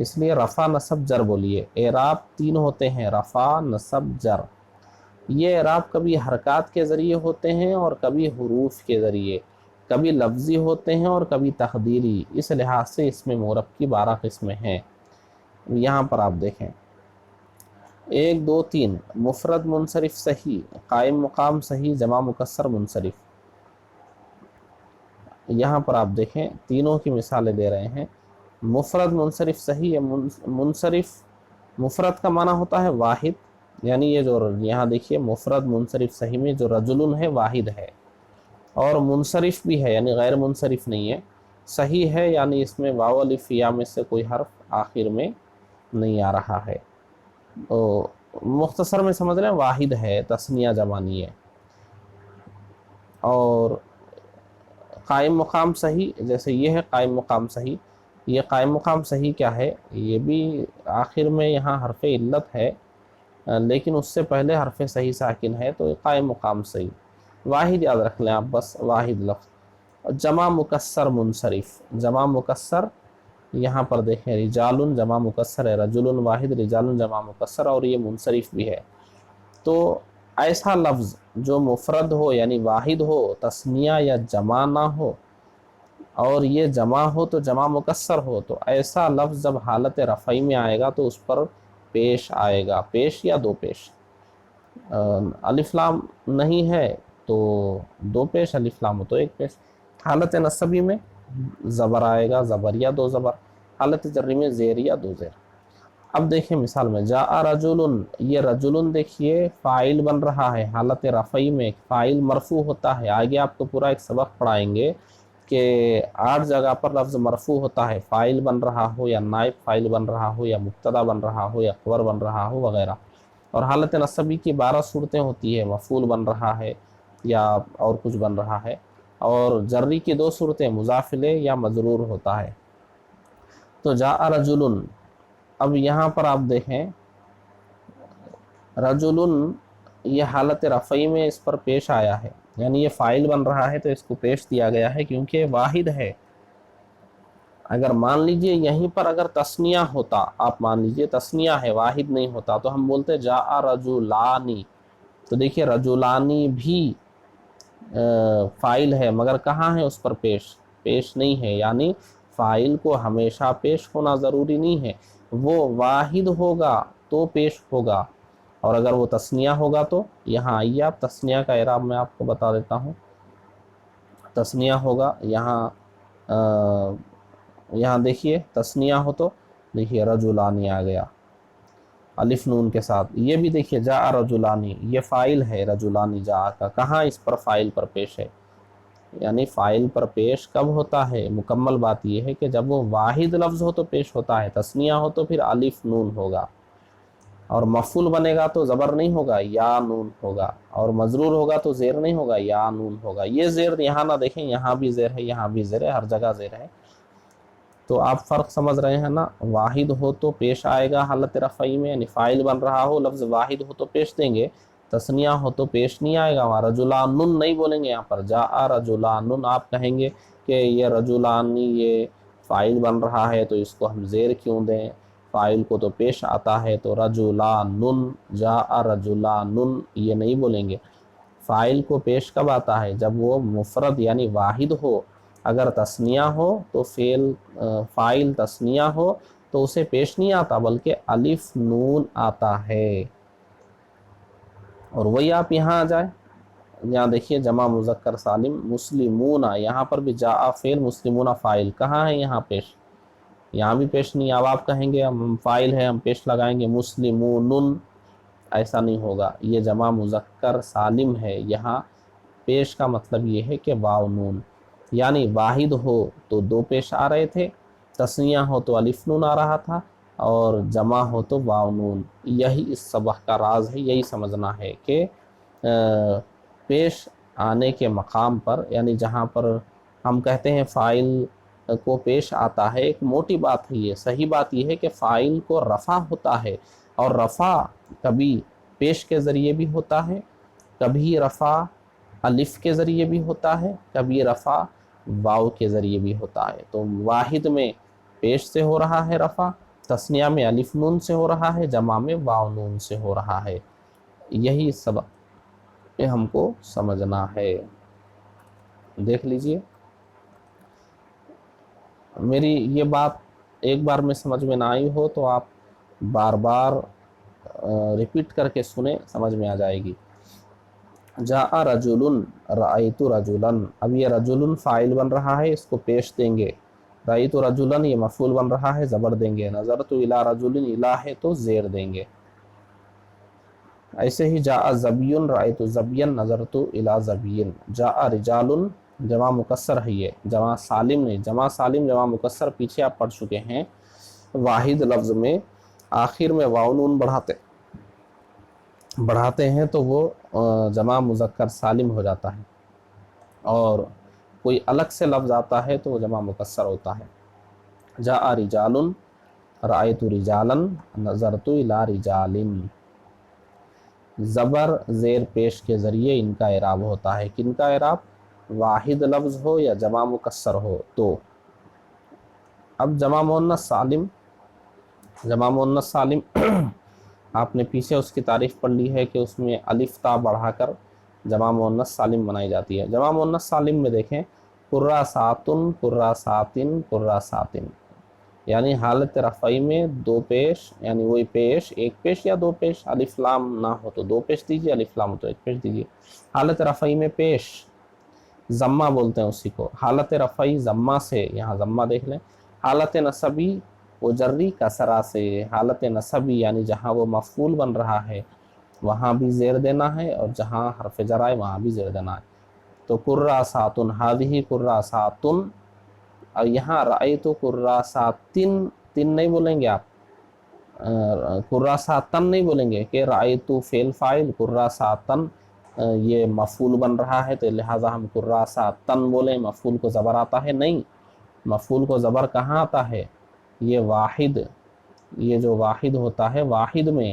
اس لیے رفع نصب جر بولیے. اعراب 3 ہوتے ہیں، رفع نصب جر. یہ اعراب کبھی حرکات کے ذریعے ہوتے ہیں اور کبھی حروف کے ذریعے، کبھی لفظی ہوتے ہیں اور کبھی تقدیری. اس لحاظ سے اس میں مورب کی 12 قسمیں ہیں. یہاں پر آپ دیکھیں 1 2 3 مفرد منصرف صحیح، قائم مقام صحیح، جمع مکسر منصرف. یہاں پر آپ دیکھیں تینوں کی مثالیں دے رہے ہیں. مفرد منصرف صحیح ہے. منصرف، مفرد کا معنی ہوتا ہے واحد، یعنی یہ جو یہاں دیکھیے مفرد منصرف صحیح میں جو رجل ہے واحد ہے، اور منصرف بھی ہے یعنی غیر منصرف نہیں ہے. صحیح ہے یعنی اس میں واو الف یا میں سے کوئی حرف آخر میں نہیں آ رہا ہے. تو مختصر میں سمجھ لیں واحد ہے، تثنیہ جمع نہیں ہے. اور قائم مقام صحیح، جیسے یہ ہے قائم مقام صحیح. یہ قائم مقام صحیح کیا ہے؟ یہ بھی آخر میں یہاں حرف علت ہے، لیکن اس سے پہلے حرف صحیح ساکن ہے، تو یہ قائم مقام صحیح. واحد یاد رکھ لیں آپ، بس واحد لفظ. جمع مکسر منصرف، جمع مکسر یہاں پر دیکھیں رجال جمع مکسر ہے، رجل واحد، رجال جمع مکسر، اور یہ منصرف بھی ہے. تو ایسا لفظ جو مفرد ہو یعنی واحد ہو، تثنیہ یا جمع نہ ہو، اور یہ جمع ہو تو جمع مکسر ہو، تو ایسا لفظ جب حالت رفعی میں آئے گا تو اس پر پیش آئے گا، پیش یا دو پیش. الف لام نہیں ہے تو دو پیش، الف لام ہو تو ایک پیش. حالت نصبی میں زبر آئے گا، زبر یا دو زبر. حالت جری میں زیر یا دو زیر. اب دیکھیں مثال میں جاء رجل، یہ رجل دیکھیے فاعل بن رہا ہے حالت رفعی میں. فاعل مرفوع ہوتا ہے، آگے آپ کو پورا ایک سبق پڑھائیں گے کہ 8 جگہ پر لفظ مرفوع ہوتا ہے، فاعل بن رہا ہو یا نائب فاعل بن رہا ہو یا مبتدا بن رہا ہو یا خبر بن رہا ہو وغیرہ. اور حالت نصبی کی 12 صورتیں ہوتی ہے، مفعول بن رہا ہے یا اور کچھ بن رہا ہے. اور جری کی 2 صورتیں، مضاف الیہ یا مجرور ہوتا ہے. تو جاء رجل، اب یہاں پر آپ دیکھیں رجل یہ حالت رفعی میں اس پر پیش آیا ہے، یعنی یہ فاعل بن رہا ہے تو اس کو پیش دیا گیا ہے کیونکہ واحد ہے. اگر مان لیجئے یہیں پر اگر تثنیہ ہوتا، آپ مان لیجئے تثنیہ ہے واحد نہیں ہوتا، تو ہم بولتے جاء رجلانی. تو دیکھیے رجلانی بھی فاعل ہے مگر کہاں ہے اس پر پیش نہیں ہے. یعنی فاعل کو ہمیشہ پیش ہونا ضروری نہیں ہے، وہ واحد ہوگا تو پیش ہوگا. اور اگر وہ تثنیہ ہوگا تو یہاں آئیے آپ تثنیہ کا اعراب میں آپ کو بتا دیتا ہوں. تثنیہ ہوگا یہاں دیکھیے تثنیہ ہو تو دیکھیے رجلانی آ گیا الف نون کے ساتھ. یہ بھی دیکھیے جاء رجلانی، یہ فاعل ہے رجلانی جاء کا، کہاں اس پر فاعل پر پیش ہے. یعنی فاعل پر پیش کب ہوتا ہے؟ مکمل بات یہ ہے کہ جب وہ واحد لفظ ہو تو پیش ہوتا ہے، تثنیہ ہو تو پھر الف نون ہوگا. اور مفعول بنے گا تو زبر نہیں ہوگا، یا نون ہوگا. اور مجرور ہوگا تو زیر نہیں ہوگا، یا نون ہوگا. یہ زیر یہاں نہ دیکھیں، یہاں بھی زیر ہے، یہاں بھی زیر ہے، ہر جگہ زیر ہے. تو آپ فرق سمجھ رہے ہیں نا. واحد ہو تو پیش آئے گا حالت رفعی میں، یعنی فاعل بن رہا ہو لفظ واحد ہو تو پیش دیں گے. تثنیہ ہو تو پیش نہیں آئے گا. وہاں رجلان نہیں بولیں گے، یہاں پر جاء رجلان آپ کہیں گے کہ یہ رجلانی یہ فاعل بن رہا ہے تو اس کو ہم زیر کیوں دیں، فاعل کو تو پیش آتا ہے. تو رجلان جاء رجلان یہ نہیں بولیں گے. فاعل کو پیش کب آتا ہے؟ جب وہ مفرد یعنی واحد ہو. اگر تثنیہ ہو تو فاعل تثنیہ ہو تو اسے پیش نہیں آتا بلکہ الف نون آتا ہے. اور وہی آپ یہاں آ جائیں، یہاں دیکھیے جمع مذکر سالم مسلمون، یہاں پر بھی جاء فعل مسلمون فاعل، کہاں ہے یہاں پیش؟ یہاں بھی پیش نہیں. اب آپ کہیں گے ہم فاعل ہے ہم پیش لگائیں گے مسلمون، ایسا نہیں ہوگا. یہ جمع مذکر سالم ہے، یہاں پیش کا مطلب یہ ہے کہ واو نون. یعنی واحد ہو تو دو پیش آ رہے تھے، تثنیہ ہو تو الف نون آ رہا تھا، اور جمع ہو تو واو نون. یہی اس سبق کا راز ہے، یہی سمجھنا ہے کہ پیش آنے کے مقام پر، یعنی جہاں پر ہم کہتے ہیں فاعل کو پیش آتا ہے، ایک موٹی بات ہے یہ، صحیح بات یہ ہے کہ فاعل کو رفع ہوتا ہے، اور رفع کبھی پیش کے ذریعے بھی ہوتا ہے، کبھی رفع الف کے ذریعے بھی ہوتا ہے، کبھی رفع واو کے ذریعے بھی ہوتا ہے. تو واحد میں پیش سے ہو رہا ہے رفع، تثنیہ میں الف نون سے ہو رہا ہے، جمع میں واو نون سے ہو رہا ہے۔ یہی سبق یہ ہم کو سمجھنا ہے۔ دیکھ لیجئے، میری یہ بات ایک بار میں سمجھ میں نہ آئی ہو تو آپ بار بار ریپیٹ کر کے سنیں، سمجھ میں آ جائے گی۔ جاء رجل، رأیت رجلا، اب یہ رجل فاعل بن رہا ہے، اس کو پیش دیں گے۔ رأیت رجلا یہ مفعول بن رہا ہے، زبر دیں گے۔ نظرت الی رجل، الی ہے تو زیر دیں گے۔ ایسے ہی جاء زبی، رأیت زبیا، نظرت الی زبی۔ جاء رجال، جمع مکسر ہے، یہ جمع سالم نہیں، جمع سالم جمع مکسر پیچھے آپ پڑھ چکے ہیں۔ واحد لفظ میں آخر میں واو نون بڑھاتے ہیں تو وہ جمع مذکر سالم ہو جاتا ہے، اور کوئی الگ سے لفظ آتا ہے تو وہ جمع مکسر ہوتا ہے۔ جاء رجال، رأیت رجالا، نظرت الی رجال۔ زبر زیر پیش کے ذریعے ان کا اعراب ہوتا ہے۔ کن کا اعراب؟ واحد لفظ ہو یا جمع مکسر ہو تو۔ اب جمع مؤنث سالم آپ نے پیچھے اس کی تعریف پڑھ لی ہے کہ اس میں الف تا بڑھا کر جمع مؤنث سالم بنائی جاتی ہے۔ جمع مؤنث سالم میں دیکھیں، قراساتن، قراساتن، قراساتن، یعنی حالت رفعی میں دو پیش، یعنی وہی پیش، ایک پیش یا دو پیش، الف لام نہ ہو تو دو پیش دیجیے، الف لام ہو تو ایک پیش دیجیے۔ حالت رفعی میں پیش ضمہ بولتے ہیں اسی کو، حالت رفعی ضمہ سے، یہاں ضمہ دیکھ لیں۔ حالت نصبی وہ جری کسرہ سے، حالت نصبی یعنی جہاں وہ مفعول بن رہا ہے وہاں بھی زیر دینا ہے، اور جہاں حرف جر آئے وہاں بھی زیر دینا ہے۔ تو قراساتن، ہذہ قراساتن، اور یہاں رأیت قراساتن، تن نہیں بولیں گے آپ، قراساتن نہیں بولیں گے کہ رأیت فعل فاعل، قراساتن یہ مفعول بن رہا ہے تو لہٰذا ہم قراساتن بولیں، مفعول کو زبر آتا ہے، نہیں، مفعول کو زبر کہاں آتا ہے؟ یہ واحد، یہ جو واحد ہوتا ہے، واحد میں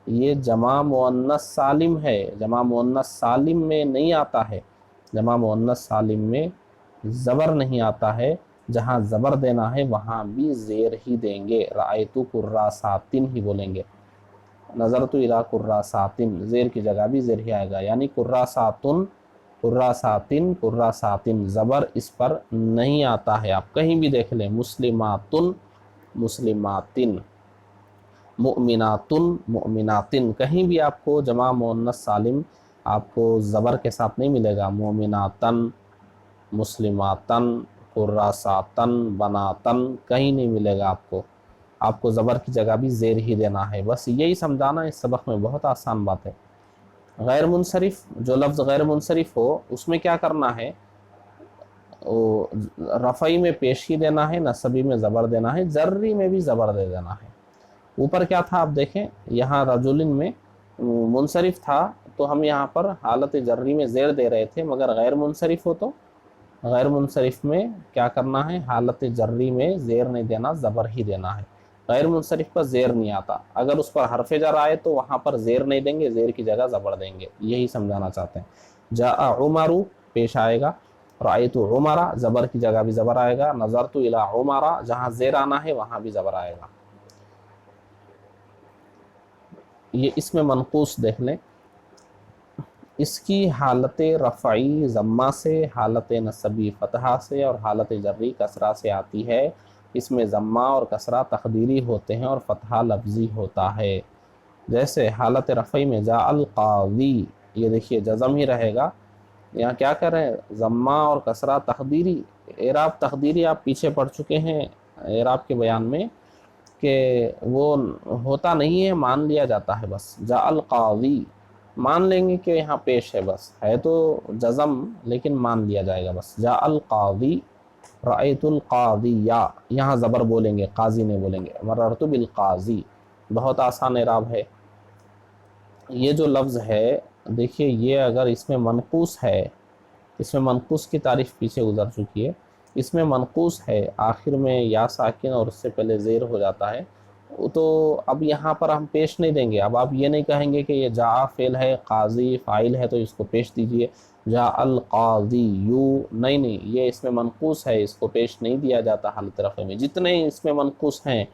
یہ جمع مؤنث سالم ہے، جمع مؤنث سالم میں نہیں آتا ہے، جمع مؤنث سالم میں زبر نہیں آتا ہے، جہاں زبر دینا ہے وہاں بھی زیر ہی دیں گے، رأیت قراساتن ہی بولیں گے۔ نظرت الی قراساتن، زیر کی جگہ بھی زیر ہی آئے گا، یعنی قراساتن، قراساتن، قراساتن، زبر اس پر نہیں آتا ہے۔ آپ کہیں بھی دیکھ لیں، مسلماتن، مسلماتن، مؤمناتن، مؤمناتن، کہیں بھی آپ کو جمع مؤنث سالم آپ کو زبر کے ساتھ نہیں ملے گا۔ مومناتن، مسلماتن، قراساتن، بناتن، کہیں نہیں ملے گا آپ کو زبر کی جگہ بھی زیر ہی دینا ہے۔ بس یہی سمجھانا اس سبق میں، بہت آسان بات ہے۔ غیر منصرف، جو لفظ غیر منصرف ہو اس میں کیا کرنا ہے؟ رفعی میں پیش ہی دینا ہے، نصبی میں زبر دینا ہے، جری میں بھی زبر دے دینا ہے۔ اوپر کیا تھا آپ دیکھیں، یہاں رجلن میں منصرف تھا تو ہم یہاں پر حالت جری میں زیر دے رہے تھے، مگر غیر منصرف ہو تو غیر منصرف میں کیا کرنا ہے؟ حالت جری میں زیر نہیں دینا، زبر ہی دینا ہے۔ غیر منصرف پر زیر نہیں آتا، اگر اس پر حرف جر آئے تو وہاں پر زیر نہیں دیں گے، زیر کی جگہ زبر دیں گے، یہی سمجھانا چاہتے ہیں۔ جاء عمر پیش آئے گا، رأیت عمر زبر کی جگہ بھی زبر آئے گا، نظرت الی عمر جہاں زیر آنا ہے وہاں بھی زبر آئے گا۔ یہ اس میں منقوص دیکھ لیں، اس کی حالت رفعی ضمہ سے، حالت نصبی فتحہ سے، اور حالت جری کسرہ سے آتی ہے۔ اس میں ضمہ اور کسرہ تقدیری ہوتے ہیں اور فتحہ لفظی ہوتا ہے۔ جیسے حالت رفعی میں جاء القاضی، یہ دیکھیے جزم ہی رہے گا، یہاں کیا کر رہے ہیں؟ ضمہ اور کسرہ تقدیری، اعراب تقدیری آپ پیچھے پڑھ چکے ہیں اعراب کے بیان میں، کہ وہ ہوتا نہیں ہے، مان لیا جاتا ہے بس۔ جاء القاضی، مان لیں گے کہ یہاں پیش ہے، بس ہے تو جزم لیکن مان لیا جائے گا بس۔ جاء القاضی، رأیت القاضیہ، یہاں زبر بولیں گے، قاضی نہیں بولیں گے۔ مررت بالقاضی، بہت آسان اعراب ہے۔ یہ جو لفظ ہے دیکھیے، یہ اگر اس میں منقوص ہے، اس میں منقوص کی تعریف پیچھے گزر چکی ہے، اس میں منقوص ہے، آخر میں یا ساکن اور اس سے پہلے زیر ہو جاتا ہے، تو اب یہاں پر ہم پیش نہیں دیں گے۔ اب آپ یہ نہیں کہیں گے کہ یہ جاء فعل ہے، قاضی فاعل ہے تو اس کو پیش دیجئے، جاء القاضی یو، نہیں، یہ اس میں منقوص ہے، اس کو پیش نہیں دیا جاتا حالت رفع میں۔ جتنے اس میں منقوص ہیں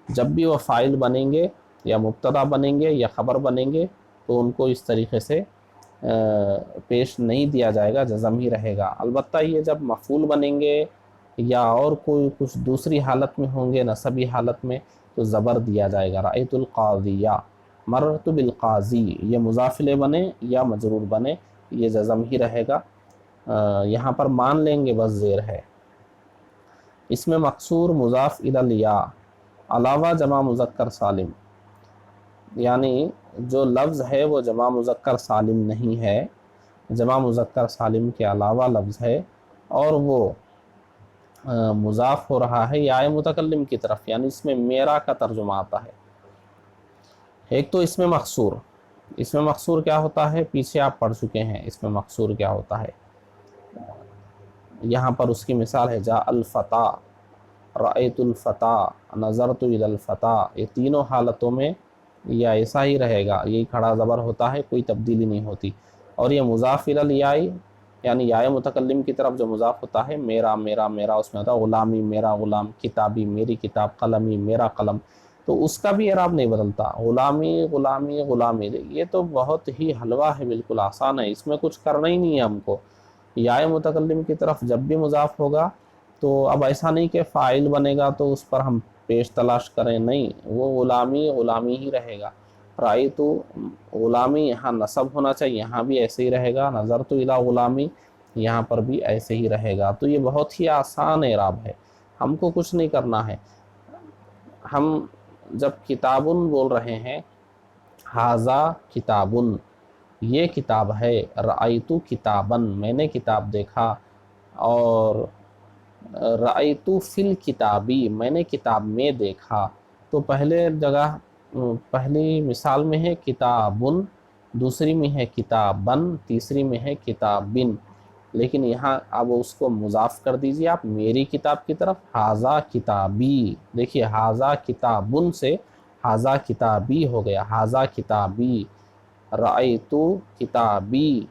جب بھی وہ فاعل بنیں گے یا مبتدا بنیں گے یا خبر بنیں گے تو ان کو اس طریقے سے پیش نہیں دیا جائے گا، جزم ہی رہے گا۔ البتہ یہ جب مفعول بنیں گے یا اور کوئی کچھ دوسری حالت میں ہوں گے، نصبی حالت میں، تو زبر دیا جائے گا۔ رأیت القاضیہ، مررت بالقاضی، یہ مضاف الیہ بنے یا مجرور بنے یہ جزم ہی رہے گا۔ یہاں پر مان لیں گے بس زیر ہے۔ اس میں مقصور مضاف الی الیا علاوہ جمع مذکر سالم، یعنی جو لفظ ہے وہ جمع مذکر سالم نہیں ہے، جمع مذکر سالم کے علاوہ لفظ ہے، اور وہ مضاف ہو رہا ہے یا متکلم کی طرف، یعنی اس میں میرا کا ترجمہ آتا ہے۔ ایک تو اس میں مقصور کیا ہوتا ہے، پیچھے آپ پڑھ چکے ہیں اس میں مقصور کیا ہوتا ہے۔ یہاں پر اس کی مثال ہے جاء الفتیٰ، رأیت الفتیٰ، نظرت الی الفتیٰ، یہ تینوں حالتوں میں یہ ایسا ہی رہے گا، یہی کھڑا زبر ہوتا ہے، کوئی تبدیلی نہیں ہوتی۔ اور یہ مضاف الی الیاء یعنی یا متکلم کی طرف جو مضاف ہوتا ہے، میرا میرا میرا، اس میں ہوتا ہے غلامی میرا غلام، کتابی میری کتاب، قلمی میرا قلم، تو اس کا بھی اعراب نہیں بدلتا، غلامی غلامی غلامی۔ یہ تو بہت ہی حلوہ ہے، بالکل آسان ہے، اس میں کچھ کرنا ہی نہیں ہے ہم کو۔ یا متکلم کی طرف جب بھی مضاف ہوگا تو اب ایسا نہیں کہ فاعل بنے گا تو اس پر ہم پیش تلاش کریں، نہیں، وہ غلامی غلامی ہی رہے گا۔ رأیت غلامی یہاں نصب ہونا چاہیے، یہاں بھی ایسے ہی رہے گا، نظرت الی غلامی یہاں پر بھی ایسے ہی رہے گا۔ تو یہ بہت ہی آسان اعراب ہے، ہم کو کچھ نہیں کرنا ہے۔ ہم جب کتابن بول رہے ہیں، ھذا کتابن، یہ کتاب ہے، رأیت کتابن، میں نے کتاب دیکھا، اور رأیت فی الکتابی، میں نے کتاب میں دیکھا، تو پہلی مثال میں ہے کتابن، دوسری میں ہے کتابن، تیسری میں ہے کتابن، لیکن یہاں اب اس کو مضاف کر دیجئے آپ میری کتاب کی طرف، ھذا کتابی، دیکھیے ھذا کتابن سے ھذا کتابی ہو گیا، ھذا کتابی، رأیت کتابی،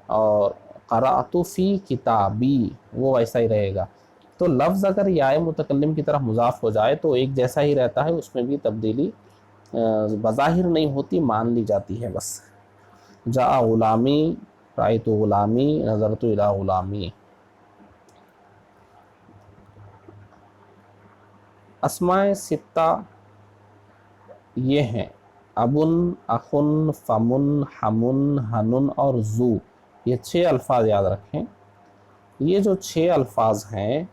اور قرأت فی کتابی، وہ ویسا ہی رہے گا۔ تو لفظ اگر یا متکلم کی طرف مضاف ہو جائے تو ایک جیسا ہی رہتا ہے، اس میں بھی تبدیلی بظاہر نہیں ہوتی، مان لی جاتی ہے بس۔ جاء غلامی، رأیت غلامی، نظرت الی غلامی۔ اسماء ستہ یہ ہیں ابن، اخن، فمن، حمن، حنن اور ذو، یہ 6 الفاظ یاد رکھیں۔ یہ جو 6 الفاظ ہیں،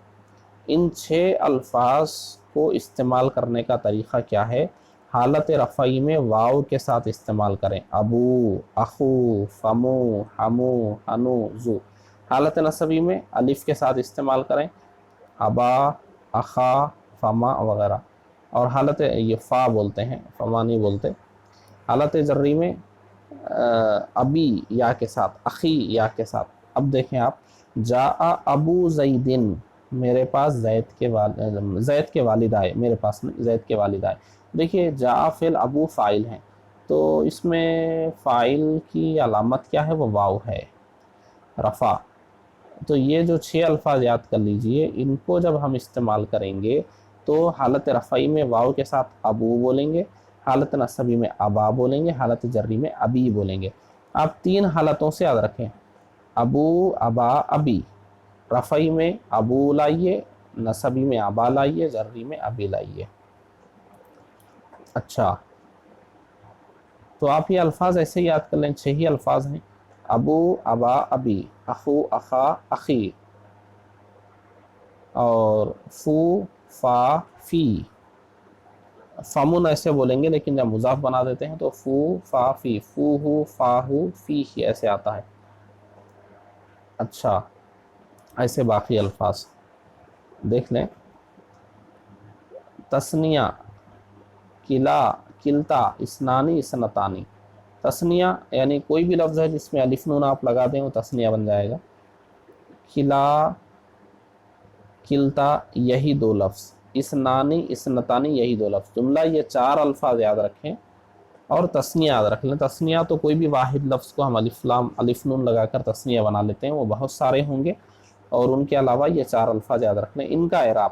ان 6 الفاظ کو استعمال کرنے کا طریقہ کیا ہے؟ حالت رفعی میں واو کے ساتھ استعمال کریں، ابو، اخو، فمو، حمو، حنو، ذو۔ حالت نصبی میں الف کے ساتھ استعمال کریں، ابا، اخا، فما وغیرہ، اور حالت یہ فا بولتے ہیں، فما نہیں بولتے۔ حالت جری میں ابی یا کے ساتھ، اخی یا کے ساتھ۔ اب دیکھیں آپ، جاء ابو زیدن، میرے پاس زید کے والد آئے، میرے پاس زید کے والد آئے۔ دیکھیے جاء فعل، ابو فاعل ہیں، تو اس میں فاعل کی علامت کیا ہے؟ وہ واو ہے، رفع۔ تو یہ جو 6 الفاظ یاد کر لیجئے، ان کو جب ہم استعمال کریں گے تو حالت رفعی میں واو کے ساتھ ابو بولیں گے، حالت نصبی میں ابا بولیں گے، حالت جری میں ابی بولیں گے۔ آپ 3 حالتوں سے یاد رکھیں، ابو، ابا، ابی۔ رفعی میں ابو لائیے، نصبی میں ابا لائیے، جری میں ابی لائیے۔ اچھا، تو آپ یہ الفاظ ایسے یاد کر لیں، 6 ہی الفاظ ہیں، ابو، ابا، ابی، اخو، اخا، اخی، اور فو، فا، فی۔ فمن ایسے بولیں گے لیکن جب مضاف بنا دیتے ہیں تو فو، فا، فی، فو ہو، فا ہو، فی ہی ایسے آتا ہے۔ اچھا، ایسے باقی الفاظ دیکھ لیں۔ تثنیہ، کلا، کلتا، اسنانی، اسنتانی۔ تثنیہ یعنی کوئی بھی لفظ ہے جس میں الف نون آپ لگا دیں وہ تثنیہ بن جائے گا۔ کلا، کلتا، یہی 2 لفظ، اسنانی، اسنتانی، یہی 2 لفظ۔ جملہ یہ 4 الفاظ یاد رکھیں اور تثنیہ یاد رکھ لیں۔ تثنیہ تو کوئی بھی واحد لفظ کو ہم الف نون لگا کر تثنیہ بنا لیتے ہیں، وہ بہت سارے ہوں گے، اور ان کے علاوہ یہ 4 الفاظ یاد رکھ لیں۔ ان کا اعراب